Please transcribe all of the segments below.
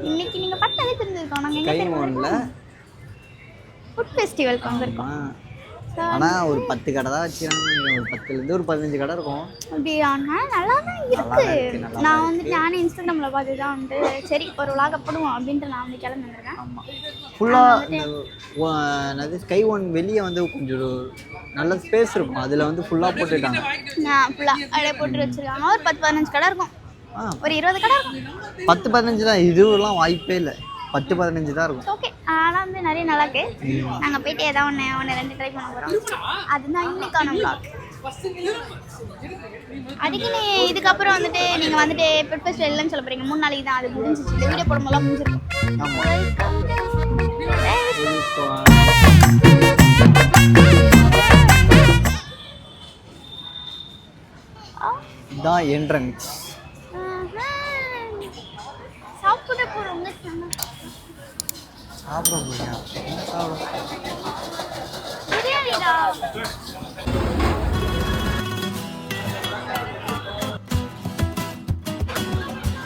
இன்னைக்கு நீங்க பார்த்தாலே தெரிஞ்சிருக்கோம் நாங்க எங்க கைமோன்ல ஃபுட் ஃபெஸ்டிவலுக்கு வந்திருக்கோம். ஆனா ஒரு 10 கடை தான் வச்சிருக்காங்க. ஒரு 10ல இருந்து ஒரு 15 கடை இருக்கும். அப்படியா? நல்லா தான் இருக்கு. நான் வந்து நானே இன்ஸ்டாகிராம்ல பார்த்து தான் வந்து சரி ஒரு vlog போடுவோம் அப்படின்ட்டு நான் வந்து கிளம்பி வந்திருக்கேன். ஆமா ஃபுல்லா இந்த ஸ்கை ஒன் வெளியே வந்து கொஞ்சம் நல்ல ஸ்பேஸ் இருக்கும். அதுல வந்து ஃபுல்லா போட்டுட்டாங்க. நான் ஃபுல்லா அப்படியே போட்டு வச்சிருக்காங்க. ஒரு 10-15 கடை இருக்கும். ஒரு 20 கடை இருக்கும். 10-15 தான். இதுவெல்லாம் வாய்ப்பே இல்லை. 10-15 தான் இருக்கும். ஓகே. ஆனால் வந்து நிறைய நல்லா இருக்கு. நாங்கள் போயிட்டு ஏதாவது ஒன்று 2 ட்ரை பண்ண போகிறோம். அதுதான் இன்னைக்கான vlog. அதுக்கு இதுக்கப்புறம் வந்துட்டு நீங்கள் வந்துட்டு ஃபுட் ஃபெஸ்டிவல் இல்லைன்னு சொல்ல போகிறீங்க. 3 நாளைக்கு தான் அது முடிஞ்சிச்சு. இந்த வீடியோ போடும்போது முடிஞ்சிருக்கும். இதான் என்ட்ரன்ஸ். சாப்பிட போகிறோம். சாப்பிட முடியும்.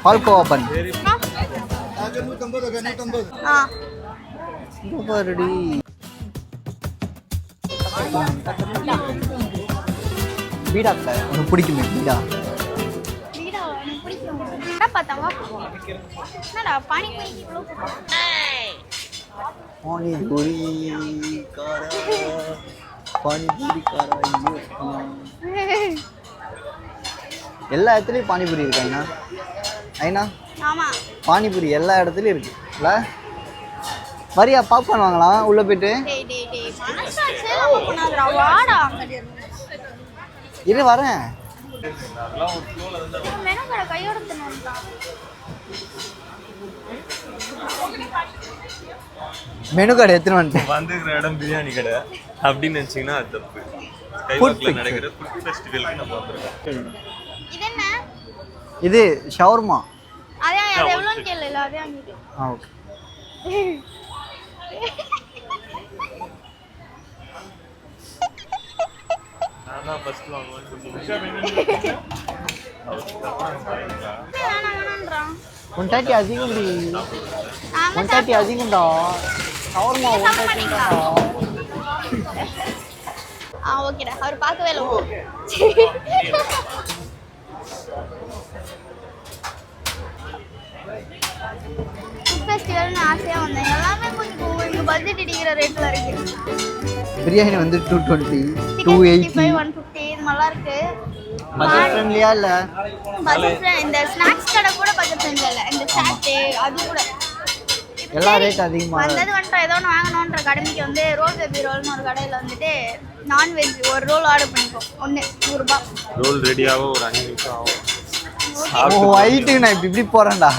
பால்கோவா பன் பாருடி. பீடா உனக்கு பிடிக்குமே? பீடா என்னடா பானிபூரி எல்லா இடத்துலயும் பானிபூரி இருக்கு. ஐனா ஐனா பானிபூரி எல்லா இடத்துலயும் இருக்கு இல்ல? வரியா பாப்கார்ன் வாங்கலாம் உள்ள போயிட்டு. இரு வரேன். மெனு கடை எடுத்துட்டு வந்துட்டேன். வந்துக்கிற இடம் பிரியாணி கடை அப்படின்னு நினைச்சீங்கன்னா அது தப்பு. கைவாக்கில் நடக்கிற ஃபுட் ஃபெஸ்டிவலுக்கு நம்ம வந்திருக்கோம். இது ஷவர்மா. ஓகே. நான் தான் ஃபர்ஸ்ட் வாங்குவேன். ஒன்டாட்டி அதிகம்டி. ஒன்டாட்டி அதிகம்டா. ஷவர்மா ஒன்டாட்டிடா. ஓகேடா. அவர் பார்க்கவே இல்லை. ஃபுட் ஃபெஸ்டிவல்னு ஆசையாக வந்தேன். எல்லாமே கொஞ்சம் இங்கே பட்ஜெட் இடிக்கிற ரேட்டில் இருக்கு. பிரியாணி வந்து 220, 280, 150 இது நல்லா இருக்கு. பட்ஜெட் ஃப்ரெண்ட்லியா இல்ல? பட்ஜெட் இந்த ஸ்நாக்ஸ் கடை கூட பட்ஜெட் ஃப்ரெண்ட்லியா இல்ல. இந்த சாட் அது கூட எல்லா ரேட் அதிகமா வந்தது வந்துட்டோம். ஏதோ ஒன்று வாங்கணுன்ற கடைக்கு வந்து ரோல் பேபி ரோல்னு ஒரு கடையில் வந்துட்டு நான்வெஜ் ஒரு ரோல் ஆர்டர் பண்ணிப்போம். 100 ரூபாய். ரோல் ரெடியாகவே ஒரு 5 நிமிஷம் ஆகும். வயிற்றுக்கு நான் இப்படி போகிறேன்டா.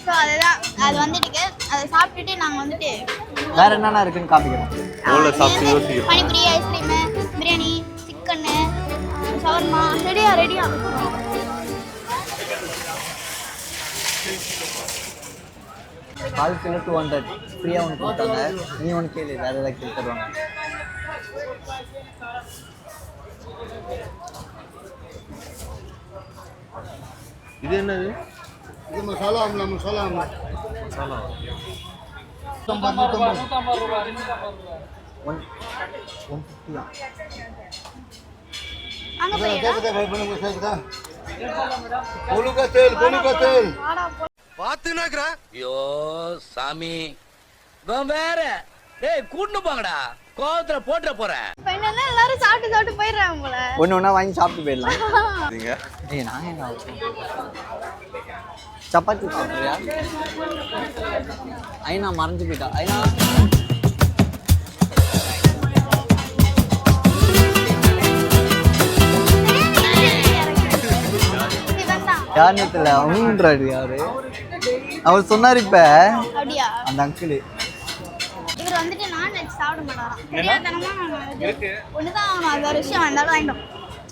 ஸோ அதுதான் அது வந்துட்டு அதை சாப்பிட்டுட்டு நாங்கள் வந்துட்டு வேற என்னென்ன இருக்குன்னு காமிக்கிறோம். பானிபூரி, ஐஸ்கிரீமு, பிரியாணி, சிக்கன்னு, ஷவர்மா ரெடியா. கால் கிலோ 200 ஃப்ரீயாக ஒன்று கொடுத்தாங்க. நீ ஒன்று கேளு, வேறு ஏதாவது கேள்வி தருவாங்க. இது என்னது? இது மசாலா ஆம்லா. மசாலா மசாலா 150 ரூபாய். 150 அங்கே போய் பாத்துனாக்குறா. ஐயோ சாமி வேற டேய் கூட்டு போங்கடா. கோவத்துல போட்டுற போறேன். என்னன்னா எல்லாரும் சாப்பிட்டு போயிடுறாங்க போல. ஒன்று வாங்கி சாப்பிட்டு போயிடலாம். ஏய் நான் என்ன சப்பாத்தி சாப்பிட்றியா? ஐனா மறைஞ்சு போயிட்டா. ஐனா யாருன்னு அவன்றாரு யாரு அவர் சொன்னார். இப்ப அந்த அங்கிள் இவர் வந்துட்டு நான்வெஜ் சாப்பிட மாட்டாராம். தெரியாதனமா ஒண்ணுதான் வாங்கணும். அது ஒரு விஷயம் வந்தாலும் வாங்கிட்டோம்.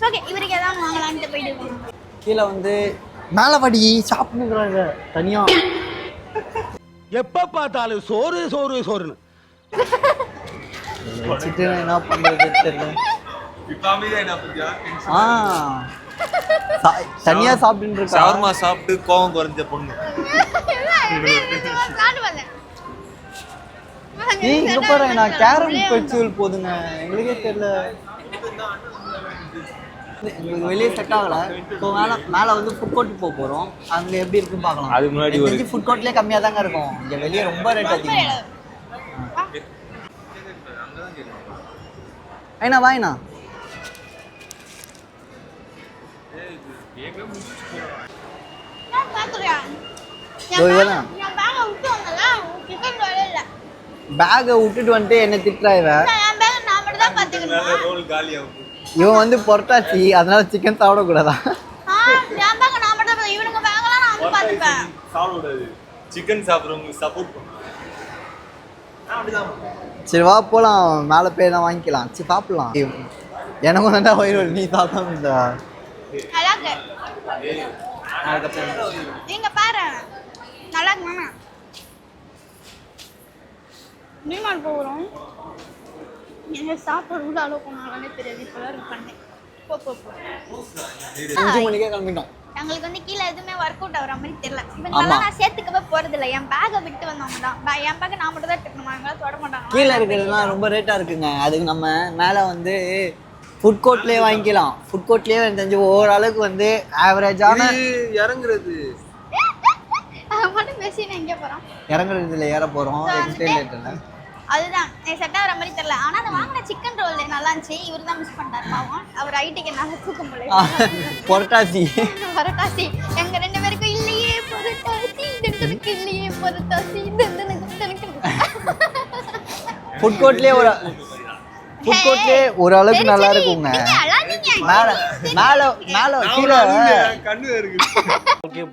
ஓகே இவருக்கு ஏதாவது வாங்கலான்ட்டு போயிட்டு கீழே வந்து மேலபடி சாப்பிடுங்கிறாங்க தனியா. எப்ப பார்த்தாலும் சோறு சோறு சோறுன்னு வச்சுட்டு என்ன பண்றது தெரியல. தனியா சாப்பிட்டு இருக்கா ஷவர்மா சாப்பிட்டு கோவம் குறைஞ்ச பொண்ணு. ஏய் இங்க பாரு நான் கேரம் ஃபெஸ்டிவல் போதுங்க எங்களுக்கே தெரியல எங்களுக்கு வெளியே செட் ஆகல இப்போ மேலே வந்து ஃபுட் கோர்ட் போக போகிறோம் அங்கே எப்படி இருக்குன்னு பார்க்கலாம் அதுக்கு முன்னாடி ஒரு ஃபுட் கோர்ட்லேயே கம்மியாக தாங்க இருக்கும் இங்கே வெளியே ரொம்ப ரேட் அதிகம் ஐநா வாய்ண்ணா பேகை விட்டுட்டு வந்துட்டு என்ன திட்டுறாயிவ இவன் வந்து பொரட்டாச்சி அதனால சிக்கன் சாப்பிடக்கூடாதா சிக்கன் சாப்பிடுறவங்களுக்கு சப்போர்ட் பண்ணும். சரி வா போலாம் மேலே போய் தான் வாங்கிக்கலாம் சரி சாப்பிடலாம் எனக்கும் தான்டா வயிறு நீ சாப்பிட்டா நீங்க பாரு நல்லா இருக்குமா நீமான் போகிறோம் என்ன சாப்பாடு உள்ள அளவுக்கு நானே தெரியாது இப்போலாம் பண்ணேன் போ 5 மணிக்கே கிளம்பிட்டோம் எங்களுக்கு வந்து கீழே எதுவுமே ஒர்க் அவுட் ஆகிற மாதிரி தெரியல இவங்களாம் நான் சேர்த்துக்கவே போகிறதில்ல என் பேக்கை விட்டு வந்தவங்க தான் என் பேக்கை நான் மட்டும் தான் எடுத்துக்கணுமா எங்களால் தொட மாட்டாங்க கீழே இருக்கிறதுலாம் ரொம்ப ரேட்டாக இருக்குங்க அதுக்கு நம்ம மேலே வந்து ஃபுட் கோர்ட்லேயே வாங்கிக்கலாம் ஃபுட் கோர்ட்லேயே எனக்கு தெரிஞ்சு ஓரளவுக்கு வந்து ஆவரேஜான இறங்குறது மட்டும் பேசி நான் எங்கே போகிறோம் இறங்குறதுல ஏற போகிறோம் எக்ஸ்டேலேட்டரில் அதுதான் செட் ஆகிற மாதிரி தெரியல ஆனால் அந்த வாங்கின சிக்கன் ரோல் நல்லா இருந்துச்சு இவர் தான் மிஸ் பண்ணிட்டார் பாவம் அவர் ஐடிக்கு என்னால் தூக்க முடியல பொரட்டாசி பொரட்டாசி எங்கள் 2 பேருக்கும் இல்லையே பொரட்டாசி எனக்கு இல்லையே பொரட்டாசி ஃபுட் கோர்ட்லேயே ஓரளவுக்கு நல்லா இருக்குங்க மேலே மேலே மேலே கீழே கண்ணு இருக்கு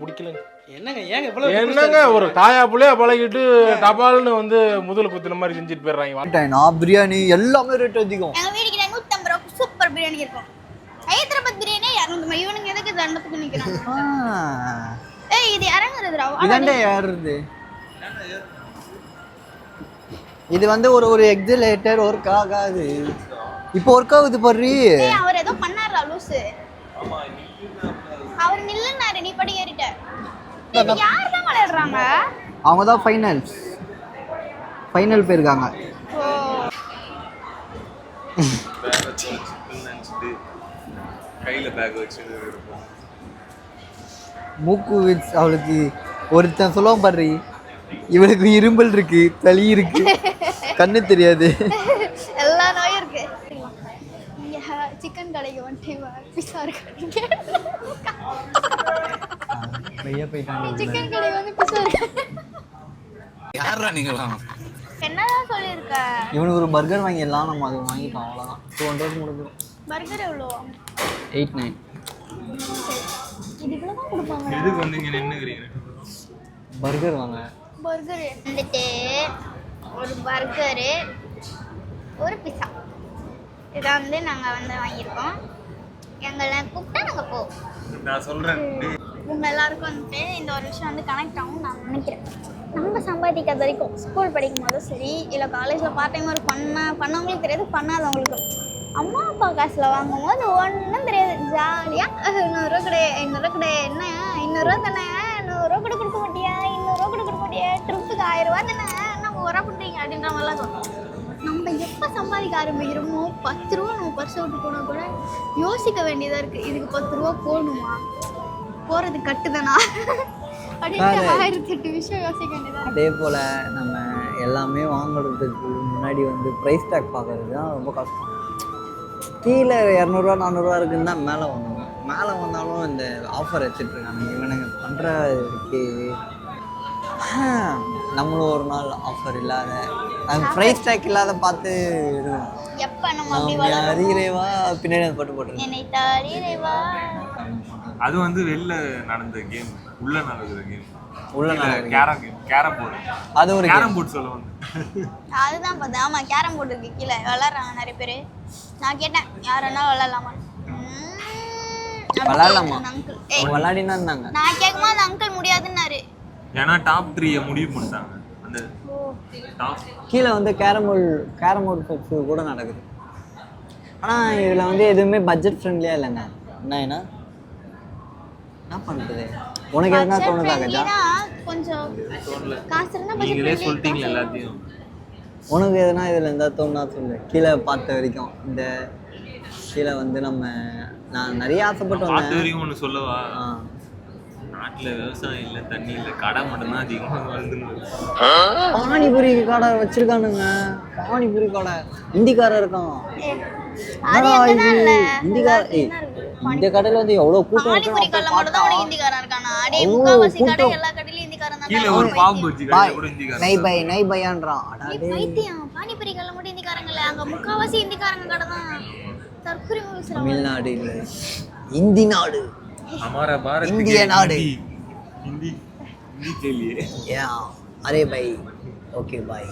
பிடிக்கல என்னங்க ஒரு தாயா புள்ளையா பழகிட்டு டபால்னு வந்து முதல் குத்துன மாதிரி செஞ்சுட்டு போயிடுறாங்க பிரியாணி எல்லாமே ரேட் அதிகம் எங்கள் வீட்டுக்கு 150 ரூபா சூப்பர் பிரியாணி இருக்கும் ஹைதராபாத் பிரியாணி 200 இவனுங்க எதுக்கு தண்டத்துக்கு நிற்கிறாங்க ஏய் இது இறங்குறதுடா இதாண்டே ஏறுறது இது வந்து ஒரு எக்ஸிலேட்டர் ஒர்க் ஆகாது இப்போ ஒர்க் ஆகுது பாரு அவர் ஏதோ பண்ணாரா லூசு அவர் நில்லுனாரு நீ படி ஏறிட்ட யார் தான் விளையாடுறாங்க அவங்க தான் ஃபைனல் போயிருக்காங்க கையில பேக் வச்சுட்டு இருப்போம் மூக்கு வச்சு அவளுக்கு ஒருத்தன் சொல்லுவான் பாரு இவளுக்கு இரும்பல் இருக்கு சளி இருக்கு கண்ணு தெரியாது எல்லா நோயும் இருக்கு சிக்கன் கடைக்கு வந்துட்டு பிஸா இருக்கு சிக்கன் கடை வந்து பிஸா இருக்கு யாரா நீங்களாம் என்னதான் சொல்லியிருக்க இவனுக்கு ஒரு பர்கர் வாங்கிடலாம் நம்ம அது வாங்கிக்கலாம் அவ்வளோதான் 200 முடிஞ்சிடும் பர்கர் எவ்வளோ 8-9 இது இவ்வளோ தான் கொடுப்பாங்க எதுக்கு வந்து இங்க நின்னுக்கிறீங்க பர்கர் வாங்க பர்கர் வந்துட்டு ஒரு பர்கரு ஒரு பிஸா இதை வந்து நாங்கள் வந்து வாங்கியிருக்கோம் எங்களை கூப்பிட்டா நாங்கள் போவோம் நான் சொல்றேன் உங்கள் எல்லாருக்கும் வந்துட்டு இந்த ஒரு விஷயம் வந்து கனெக்ட் ஆகும் நான் நினைக்கிறேன் நம்ம சம்பாதிக்காத வரைக்கும் ஸ்கூல் படிக்கும் போதும் சரி இல்லை காலேஜில் பார்ட் டைம் ஒரு பண்ணவங்களுக்கு தெரியாது பண்ணாதவங்களுக்கு அம்மா அப்பா காசில் வாங்கும் போது ஒன்றும் தெரியாது ஜாலியாக 100 ரூபா கிடையாது 500 ரூபா கிடையாது என்ன 200 ரூபா தானே 100 ரூபா கூட கொடுக்க மாட்டியா 200 ரூபா கூட கொடுக்க மாட்டியா ட்ரிப்புக்கு 1000 ரூபா தானே நம்ம ஒரு ரூபா பண்ணுறீங்க அப்படின்ற மாதிரிலாம் தோணும் நம்ம எப்போ சம்பாதிக்க ஆரம்பிக்கிறோமோ 10 ரூபா நம்ம பர்ஸ் விட்டு போனால் கூட யோசிக்க வேண்டியதாக இருக்குது இதுக்கு 10 ரூபா போகணுமா போகிறது கட்டுதானா அப்படின்னு 1008 விஷயம் யோசிக்க வேண்டியதாக. அதே போல் நம்ம எல்லாமே வாங்குறதுக்கு முன்னாடி வந்து ப்ரைஸ் டேக் பார்க்கறது தான் ரொம்ப கஷ்டம். கீழே 200 400 இருக்குன்னு தான் மேலே வாங்குவோம். மேலே வந்தாலும் இந்த ஆஃபர் வச்சுட்ருக்காங்க இவனுங்க பண்ணுற இருக்கு. நம்மளும் ஒரு நாள் ஆஃபர் இல்லாத அந்த ப்ரைஸ் டேக் இல்லாத பார்த்து இருக்கணும். எப்போ நம்ம அறிகிறேவா பின்னாடி அந்த பட்டு போட்டுருக்கேன் என்னை தாரீரேவா. அது வந்து வெளில நடந்த கேம், உள்ள நடக்கிற கேம், உள்ள கேரம் போர்டு. அது ஒரு கேரம் போர்டு சொல்ல வந்து அதுதான் பார்த்தேன். ஆமாம் கேரம் போர்டு இருக்கு கீழே விளாட்றாங்க நிறைய பேர். நான் கேட்டேன் யார் வேணாலும் விளாட்லாமா விளாட்லாமா அங்கிள் விளாடினா இருந்தாங்க. நான் கேட்கும்போது அந்த அங்கிள் முடியாதுன்னாரு. ஏன்னா டாப் 3 முடிவு பண்ணிட்டாங்க. அந்த டாப் கீழே வந்து கேரம் போர்டு ஃபெஸ்ட் கூட நடக்குது. ஆனால் இதில் வந்து எதுவுமே பட்ஜெட் ஃப்ரெண்ட்லியாக இல்லைங்க. என்ன என்ன பண்ணுறது? உனக்கு எதுனா தோணுதா கஜா? கொஞ்சம் காசு இருந்தா budget நீங்களே friendly. சொல்லிட்டீங்களா எல்லாத்தையும். உனக்கு எதுனா இதில் இருந்தால் தோணுனா சொல்லு. கீழே பார்த்த வரைக்கும் இந்த கீழே வந்து நான் நிறைய ஆசைப்பட்டு பார்த்த வந்தேன். வரைக்கும் ஒன்று சொல்லவா? ஆ நாட்டில் விவசாயம் இல்லை, தண்ணி இல்லை, கடை மட்டும்தான் அதிகமாக வருதுன்னு. பானிபூரி கடை வச்சிருக்கானுங்க. பானிபூரி கடை இந்திக்காரன் இருக்கான். அது எங்கதான் இல்ல. இந்த கடையில் வந்து எவ்வளோ கூட்டம் பானிபூரி கடையில மட்டும் தான் உனக்கு ஹிந்திக்காரன் இருக்கானா? அடே முக்காவாசி கடை எல்லா கடையிலயும் ஹிந்திக்காரன் தான். கீழே ஒரு பாம்பு வச்சு கடை கூட இந்திக்காரன். நை பையான்றான். பைத்தியம். பானிபூரி கடையில மட்டும் ஹிந்திக்காரங்க இல்ல, அங்க முக்காவாசி ஹிந்திக்காரங்க கடை தான். தற்கொலை பேசுறாங்க. தமிழ்நாடு இல்லை, இந்தி நாடு. हमारा भारत இந்திய நாடு. हिंदी हिंदी के लिए அரே பை ஓகே பாய்.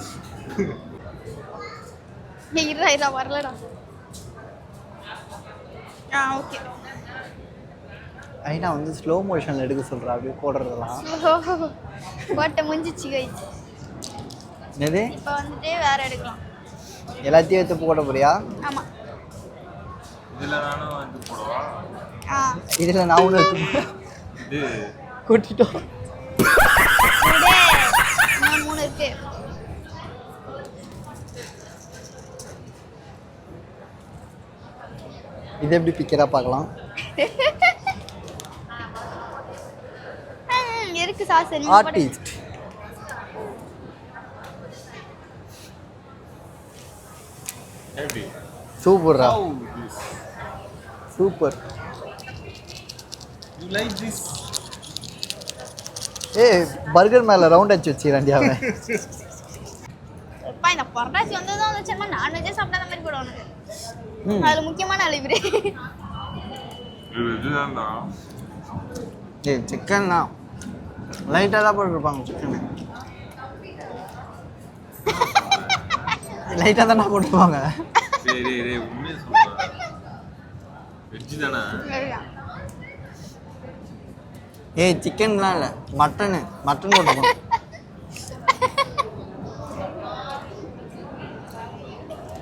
இருடா வரலடா. ஓகே. ஐயா வந்து ஸ்லோ மோஷன்ல எடுக்க சொல்றா, அப்படியே போடுறதெல்லாம். கோட்டை முடிஞ்சிச்சு கைஸ். என்னது? இப்போ வந்துட்டு வேற எடுக்கலாம். எல்லாத்தையும் எடுத்து போட போறியா? ஆமா. இதுல நானும் வந்து போடுவா. இதில் நான் ஒன்று இது கூட்டிட்டோம். இன்னும் 3 இருக்கு. இது எப்படி பிக்கிறா பார்க்கலாம். இருக்கு சாஸ். ஆர்டிஸ்ட் எப்படி சூப்பர்ரா, super. You like this? Burger மேல ரவுண்ட் அடிச்சு வச்சிரண்டியா அவன். அப்பா இந்த பரட்டாசி வந்ததும் அந்த சர்மா நான்வெஜ் சாப்பிடாத மாதிரி கூட உனக்கு. அதுல முக்கியமான அழிவுரே. இது இதுதான்டா. சிக்கன் தான் லைட்டாக தான் போட்டுருப்பாங்க. சிக்கன் லைட்டாக தானே போட்டுருப்பாங்க. டேய் டேய் டேய் உண்மையை சொல்றா. வெஜ் தானா? சிக்கன்லாம் இல்லை, மட்டன் போட்டுருப்பாங்க.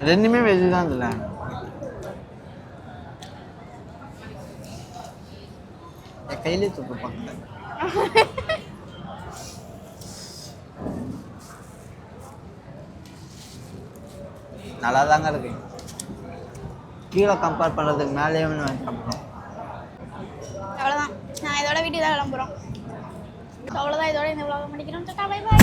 ரெண்டுமே வெஜ் தான் இல்லை. என் கையிலே தூக்கிப்பாங்க. நல்லா தாங்க இருக்கு. கீழே கம்பேர் பண்ணுறதுக்கு மேலேயே சாப்பிட்றோம். அவ்வளோதான். நான் இதோட வீட்டுக்கு தான் கிளம்புறோம். அவ்வளோதான். இதோட இந்த vlog முடிக்கிறோம். டாடா பை பை.